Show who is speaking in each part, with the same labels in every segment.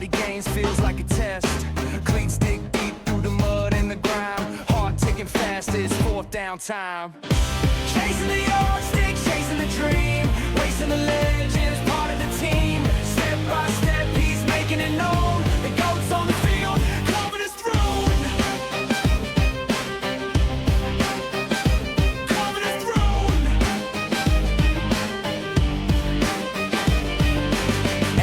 Speaker 1: Nobody gains, feels like a test. Cleats dig deep through the mud and the grime. Heart ticking fast, it's fourth down time. Chasing the yardstick, chasing the dream. Racing the legends, part of the team. Step by step, he's making it known. The goats on the field, carving his throne. Carving his throne.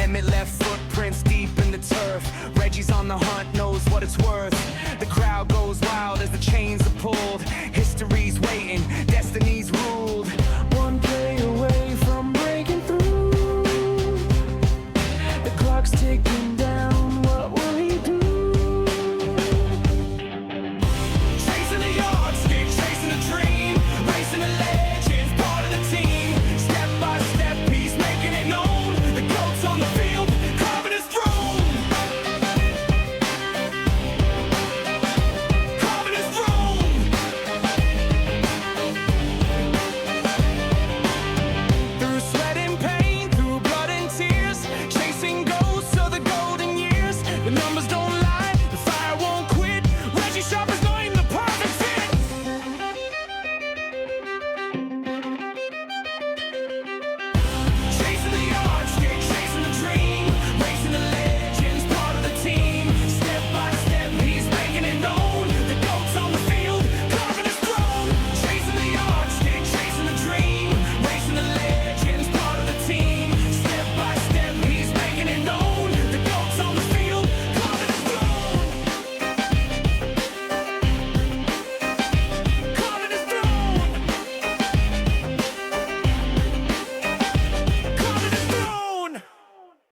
Speaker 1: Emmitt left footprints deep in the turf. Reggie's on the hunt, knows what it's worth. The crowd goes wild as the chains are pulled. History's waiting, destiny's ruled. One play away from breaking through. The clock's ticking down, what will he do? Chasing the yardstick, chasing a dream. Racing the legends, part of the team. Step by step, he's making it known. The goats on the field, carving his throne. Carving his throne. Through sweat and pain, through blood and tears, chasing ghosts of the golden years. The numbers don't lie.